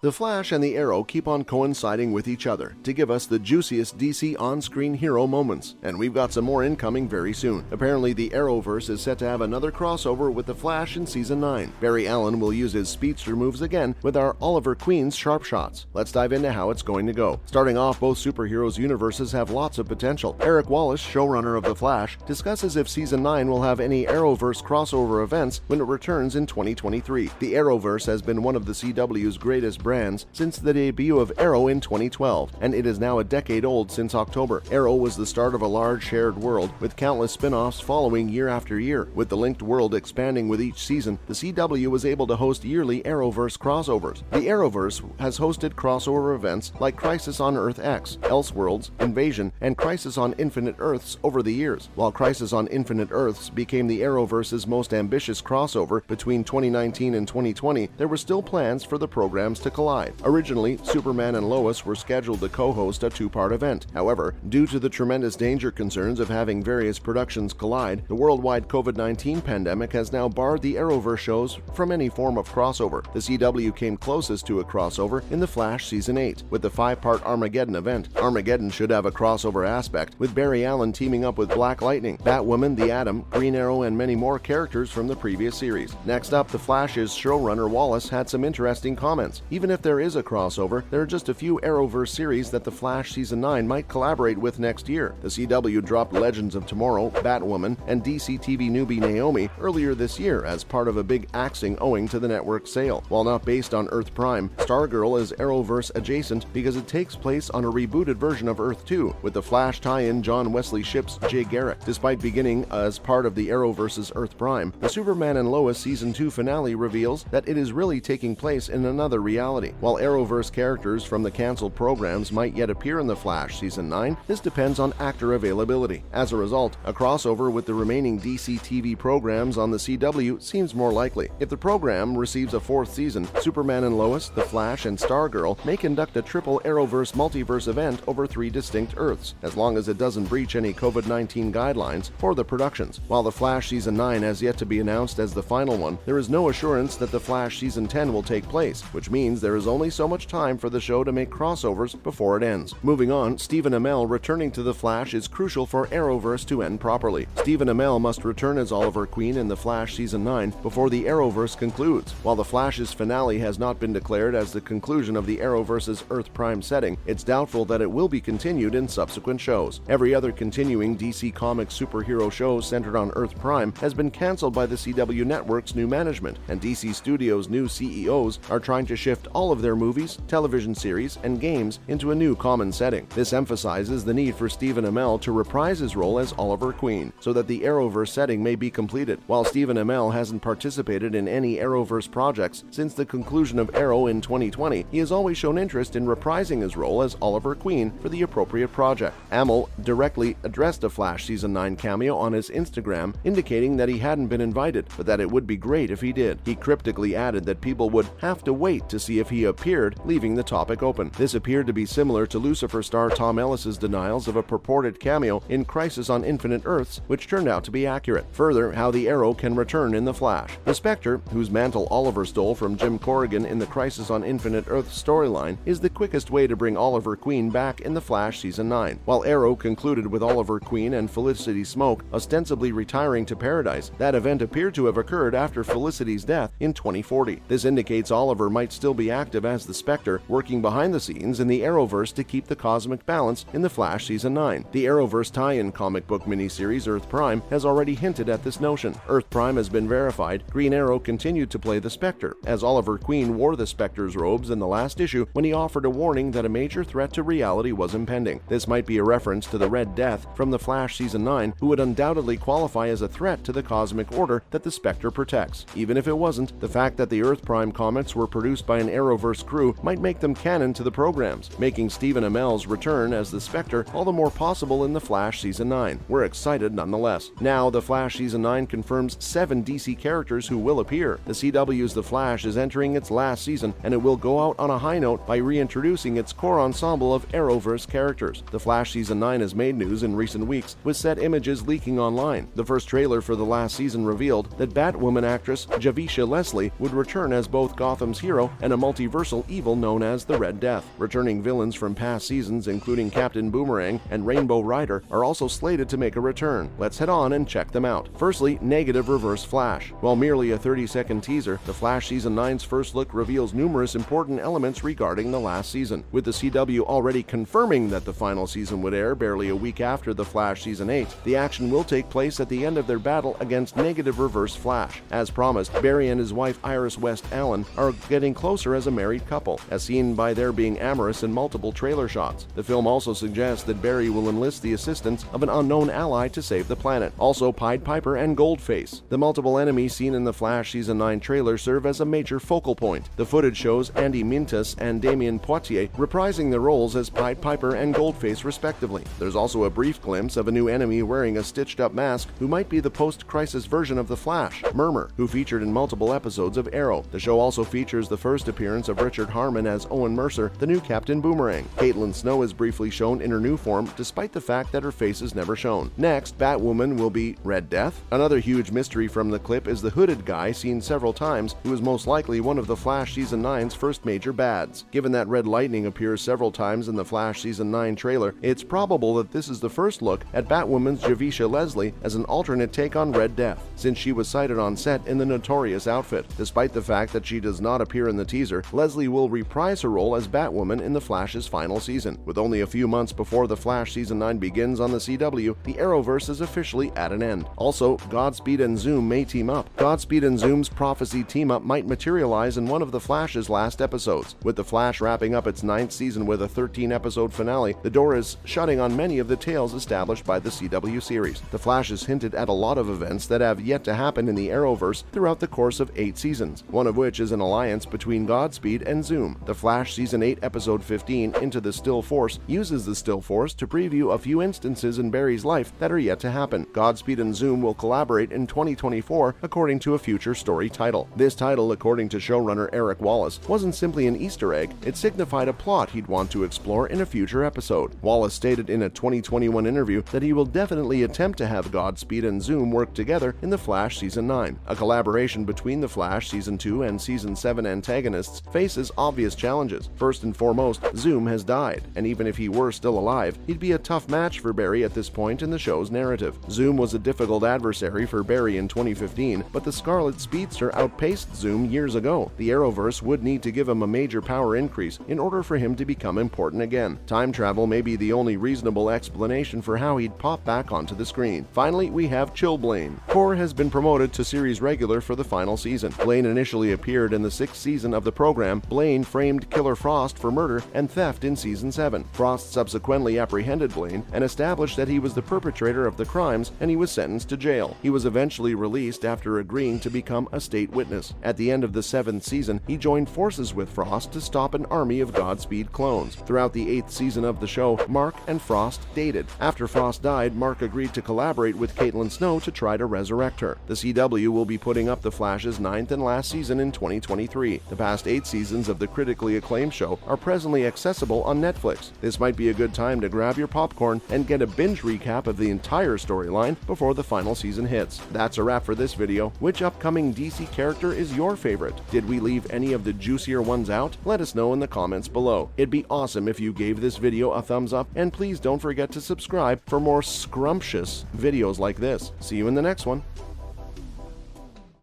The Flash and the Arrow keep on coinciding with each other to give us the juiciest DC on-screen hero moments, and we've got some more incoming very soon. Apparently, the Arrowverse is set to have another crossover with the Flash in Season 9. Barry Allen will use his speedster moves again with our Oliver Queen's sharp shots. Let's dive into how it's going to go. Starting off, both superheroes' universes have lots of potential. Eric Wallace, showrunner of The Flash, discusses if Season 9 will have any Arrowverse crossover events when it returns in 2023. The Arrowverse has been one of the CW's greatest brands since the debut of Arrow in 2012, and it is now a decade old since October. Arrow was the start of a large shared world, with countless spin-offs following year after year. With the linked world expanding with each season, the CW was able to host yearly Arrowverse crossovers. The Arrowverse has hosted crossover events like Crisis on Earth X, Elseworlds, Invasion, and Crisis on Infinite Earths over the years. While Crisis on Infinite Earths became the Arrowverse's most ambitious crossover between 2019 and 2020, there were still plans for the programs to collide. Originally, Superman and Lois were scheduled to co-host a two-part event. However, due to the tremendous danger concerns of having various productions collide, the worldwide COVID-19 pandemic has now barred the Arrowverse shows from any form of crossover. The CW came closest to a crossover in The Flash Season 8, with the five-part Armageddon event. Armageddon should have a crossover aspect, with Barry Allen teaming up with Black Lightning, Batwoman, the Atom, Green Arrow, and many more characters from the previous series. Next up, The Flash's showrunner Wallace had some interesting comments. Even if there is a crossover, there are just a few Arrowverse series that The Flash Season 9 might collaborate with next year. The CW dropped Legends of Tomorrow, Batwoman, and DC TV newbie Naomi earlier this year as part of a big axing owing to the network's sale. While not based on Earth Prime, Stargirl is Arrowverse adjacent because it takes place on a rebooted version of Earth 2, with the Flash tie-in John Wesley Shipp's Jay Garrick. Despite beginning as part of the Arrowverse's Earth Prime, the Superman and Lois Season 2 finale reveals that it is really taking place in another reality. While Arrowverse characters from the cancelled programs might yet appear in The Flash Season 9, this depends on actor availability. As a result, a crossover with the remaining DC TV programs on the CW seems more likely. If the program receives a fourth season, Superman and Lois, The Flash, and Stargirl may conduct a triple Arrowverse multiverse event over 3 distinct Earths, as long as it doesn't breach any COVID-19 guidelines for the productions. While The Flash Season 9 has yet to be announced as the final one, there is no assurance that The Flash Season 10 will take place, which means there is only so much time for the show to make crossovers before it ends. Moving on, Stephen Amell returning to The Flash is crucial for Arrowverse to end properly. Stephen Amell must return as Oliver Queen in The Flash Season 9 before the Arrowverse concludes. While The Flash's finale has not been declared as the conclusion of the Arrowverse's Earth Prime setting, it's doubtful that it will be continued in subsequent shows. Every other continuing DC Comics superhero show centered on Earth Prime has been cancelled by the CW network's new management, and DC Studios' new CEOs are trying to shift all of their movies, television series, and games into a new common setting. This emphasizes the need for Stephen Amell to reprise his role as Oliver Queen, so that the Arrowverse setting may be completed. While Stephen Amell hasn't participated in any Arrowverse projects since the conclusion of Arrow in 2020, he has always shown interest in reprising his role as Oliver Queen for the appropriate project. Amell directly addressed a Flash Season 9 cameo on his Instagram, indicating that he hadn't been invited, but that it would be great if he did. He cryptically added that people would have to wait to see if he appeared, leaving the topic open. This appeared to be similar to Lucifer star Tom Ellis's denials of a purported cameo in Crisis on Infinite Earths, which turned out to be accurate. Further, how the Arrow can return in The Flash. The Spectre, whose mantle Oliver stole from Jim Corrigan in the Crisis on Infinite Earths storyline, is the quickest way to bring Oliver Queen back in The Flash Season 9. While Arrow concluded with Oliver Queen and Felicity Smoke ostensibly retiring to Paradise, that event appeared to have occurred after Felicity's death in 2040. This indicates Oliver might still be active as the Spectre, working behind the scenes in the Arrowverse to keep the cosmic balance in The Flash Season 9. The Arrowverse tie-in comic book miniseries Earth Prime has already hinted at this notion. Earth Prime has been verified. Green Arrow continued to play the Spectre, as Oliver Queen wore the Spectre's robes in the last issue when he offered a warning that a major threat to reality was impending. This might be a reference to the Red Death from The Flash Season 9, who would undoubtedly qualify as a threat to the cosmic order that the Spectre protects. Even if it wasn't, the fact that the Earth Prime comics were produced by an Arrowverse crew might make them canon to the programs, making Stephen Amell's return as the Spectre all the more possible in The Flash Season 9. We're excited nonetheless. Now, The Flash Season 9 confirms 7 DC characters who will appear. The CW's The Flash is entering its last season, and it will go out on a high note by reintroducing its core ensemble of Arrowverse characters. The Flash Season 9 has made news in recent weeks, with set images leaking online. The first trailer for the last season revealed that Batwoman actress Javicia Leslie would return as both Gotham's hero and a multiversal evil known as the Red Death. Returning villains from past seasons, including Captain Boomerang and Rainbow Rider, are also slated to make a return. Let's head on and check them out. Firstly, Negative Reverse Flash. While merely a 30-second teaser, The Flash Season 9's first look reveals numerous important elements regarding the last season, with the CW already confirming that the final season would air barely a week after The Flash Season 8. The action will take place at the end of their battle against Negative Reverse Flash. As promised, Barry and his wife Iris West Allen are getting closer as a married couple, as seen by their being amorous in multiple trailer shots. The film also suggests that Barry will enlist the assistance of an unknown ally to save the planet. Also, Pied Piper and Goldface. The multiple enemies seen in the Flash Season 9 trailer serve as a major focal point. The footage shows Andy Mintus and Damien Poitier reprising their roles as Pied Piper and Goldface respectively. There's also a brief glimpse of a new enemy wearing a stitched-up mask who might be the post-crisis version of the Flash, Murmur, who featured in multiple episodes of Arrow. The show also features the first appearance of Richard Harmon as Owen Mercer, the new Captain Boomerang. Caitlin Snow is briefly shown in her new form, despite the fact that her face is never shown. Next, Batwoman will be Red Death. Another huge mystery from the clip is the hooded guy seen several times, who is most likely one of the Flash Season 9's first major bads. Given that Red Lightning appears several times in the Flash Season 9 trailer, it's probable that this is the first look at Batwoman's Javicia Leslie as an alternate take on Red Death, since she was sighted on set in the Notorious outfit. Despite the fact that she does not appear in the teaser, Leslie will reprise her role as Batwoman in the Flash's final season. With only a few months before the Flash Season 9 begins on the CW, the Arrowverse is officially at an end. Also, Godspeed and Zoom may team up. Godspeed and Zoom's Prophecy team-up might materialize in one of the Flash's last episodes. With the Flash wrapping up its 9th season with a 13-episode finale, the door is shutting on many of the tales established by the CW series. The Flash has hinted at a lot of events that have yet to happen in the Arrowverse throughout the course of 8 seasons, one of which is an alliance between Godspeed and Zoom. The Flash Season 8 Episode 15, Into the Still Force, uses the Still Force to preview a few instances in Barry's life that are yet to happen. Godspeed and Zoom will collaborate in 2024, according to a future story title. This title, according to showrunner Eric Wallace, wasn't simply an Easter egg, it signified a plot he'd want to explore in a future episode. Wallace stated in a 2021 interview that he will definitely attempt to have Godspeed and Zoom work together in The Flash Season 9. A collaboration between The Flash Season 2 and Season 7 antagonists faces obvious challenges. First and foremost, Zoom has died, and even if he were still alive, he'd be a tough match for Barry at this point in the show's narrative. Zoom was a difficult adversary for Barry in 2015, but the Scarlet Speedster outpaced Zoom years ago. The Arrowverse would need to give him a major power increase in order for him to become important again. Time travel may be the only reasonable explanation for how he'd pop back onto the screen. Finally, we have Chillblaine. Core has been promoted to series regular for the final season. Blaine initially appeared in the 6th season of the program. Blaine framed Killer Frost for murder and theft in Season 7. Frost subsequently apprehended Blaine and established that he was the perpetrator of the crimes, and he was sentenced to jail. He was eventually released after agreeing to become a state witness. At the end of the 7th season, he joined forces with Frost to stop an army of Godspeed clones. Throughout the 8th season of the show, Mark and Frost dated. After Frost died, Mark agreed to collaborate with Caitlin Snow to try to resurrect her. The CW will be putting up The Flash's 9th and last season in 2023. The past 8 seasons of the critically acclaimed show are presently accessible on Netflix. This might be a good time to grab your popcorn and get a binge recap of the entire storyline before the final season hits. That's a wrap for this video. Which upcoming DC character is your favorite? Did we leave any of the juicier ones out? Let us know in the comments below. It'd be awesome if you gave this video a thumbs up, and please don't forget to subscribe for more scrumptious videos like this. See you in the next one.